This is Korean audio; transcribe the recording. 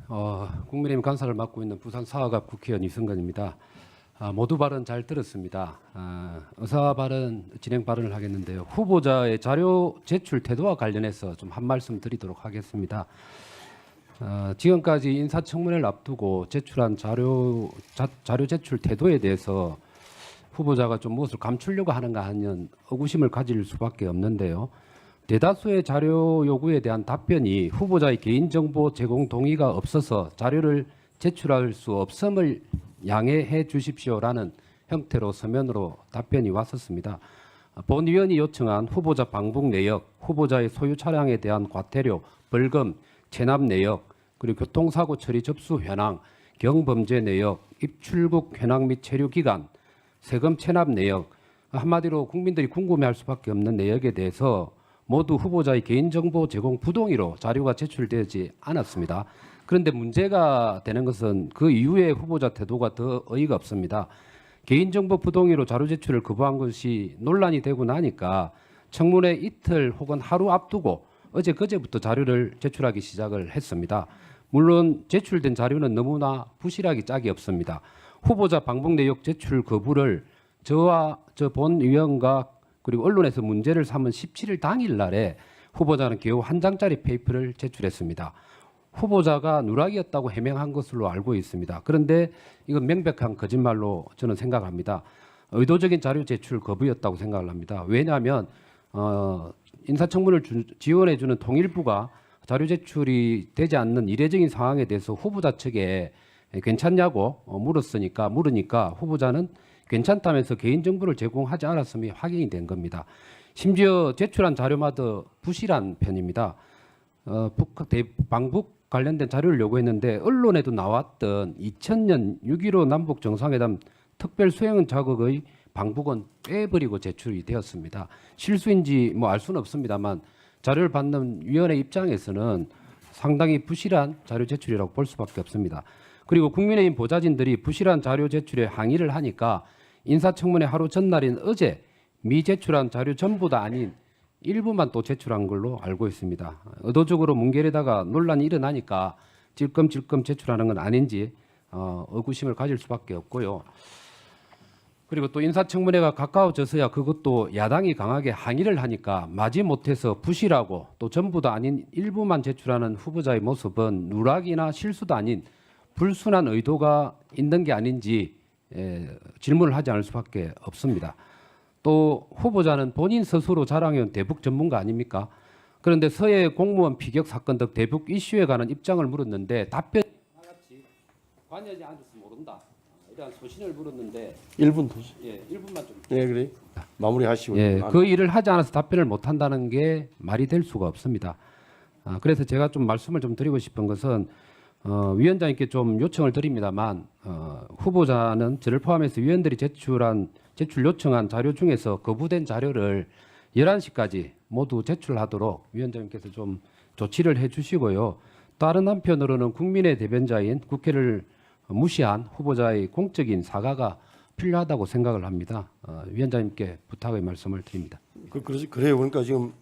국민의힘 간사를 맡고 있는 부산 사학갑 국회의원 이승건입니다. 모두 발언 잘 들었습니다. 의사 발언, 진행 발언을 하겠는데요. 후보자의 자료 제출 태도와 관련해서 좀 한 말씀 드리도록 하겠습니다. 지금까지 인사청문회를 앞두고 제출한 자료 제출 태도에 대해서 후보자가 좀 무엇을 감추려고 하는가 하는 의구심을 가질 수밖에 없는데요. 대다수의 자료 요구에 대한 답변이 후보자의 개인정보 제공 동의가 없어서 자료를 제출할 수 없음을 양해해 주십시오라는 형태로 서면으로 답변이 왔었습니다. 본 위원이 요청한 후보자 방북 내역, 후보자의 소유 차량에 대한 과태료, 벌금, 체납 내역, 그리고 교통사고 처리 접수 현황, 경범죄 내역, 입출국 현황 및 체류 기간, 세금 체납 내역, 한마디로 국민들이 궁금해할 수밖에 없는 내역에 대해서 모두 후보자의 개인정보 제공 부동의로 자료가 제출되지 않았습니다. 그런데 문제가 되는 것은 그 이후에 후보자 태도가 더 어이가 없습니다. 개인정보 부동의로 자료 제출을 거부한 것이 논란이 되고 나니까 청문회 이틀 혹은 하루 앞두고 어제 그제부터 자료를 제출하기 시작을 했습니다. 물론 제출된 자료는 너무나 부실하기 짝이 없습니다. 후보자 방북 내역 제출 거부를 저와 저 본 위원과 그리고 언론에서 문제를 삼은 17일 당일 날에 후보자는 겨우 한 장짜리 페이퍼를 제출했습니다. 후보자가 누락이었다고 해명한 것으로 알고 있습니다. 그런데 이건 명백한 거짓말로 저는 생각합니다. 의도적인 자료 제출 거부였다고 생각을 합니다. 왜냐하면 인사청문을 지원해 주는 통일부가 자료 제출이 되지 않는 이례적인 상황에 대해서 후보자 측에 괜찮냐고 물으니까 후보자는 괜찮다면서 개인정보를 제공하지 않았음이 확인이 된 겁니다. 심지어 제출한 자료마다 부실한 편입니다. 방북 관련된 자료를 요구했는데 언론에도 나왔던 2000년 6.15 남북 정상회담 특별 수행 자극의 방북은 빼버리고 제출이 되었습니다. 실수인지 알 수는 없습니다만 자료를 받는 위원회 입장에서는 상당히 부실한 자료 제출이라고 볼 수밖에 없습니다. 그리고 국민의힘 보좌진들이 부실한 자료 제출에 항의를 하니까 인사청문회 하루 전날인 어제 미제출한 자료 전부 다 아닌 일부만 또 제출한 걸로 알고 있습니다. 의도적으로 뭉개려다가 논란이 일어나니까 질끔질끔 제출하는 건 아닌지 의구심을 가질 수밖에 없고요. 그리고 또 인사청문회가 가까워져서야 그것도 야당이 강하게 항의를 하니까 마지못해서 부실하고 또 전부 다 아닌 일부만 제출하는 후보자의 모습은 누락이나 실수도 아닌 불순한 의도가 있는 게 아닌지 질문을 하지 않을 수밖에 없습니다. 또 후보자는 본인 스스로 자랑해온 대북 전문가 아닙니까? 그런데 서해 공무원 피격 사건 등 대북 이슈에 관한 입장을 물었는데 답변이 하나같이 관여하지 않아서 모른다. 이러한 소신을 물었는데 1분 도시. 1분만 좀. 그래. 마무리하시고. 그 일을 하지 않아서 답변을 못 한다는 게 말이 될 수가 없습니다. 그래서 제가 좀 말씀을 좀 드리고 싶은 것은 위원장님께 좀 요청을 드립니다만 후보자는 저를 포함해서 위원들이 제출 요청한 자료 중에서 거부된 자료를 11시까지 모두 제출하도록 위원장님께서 좀 조치를 해주시고요. 다른 한편으로는 국민의 대변자인 국회를 무시한 후보자의 공적인 사과가 필요하다고 생각을 합니다. 위원장님께 부탁의 말씀을 드립니다. 그래요. 그러니까 지금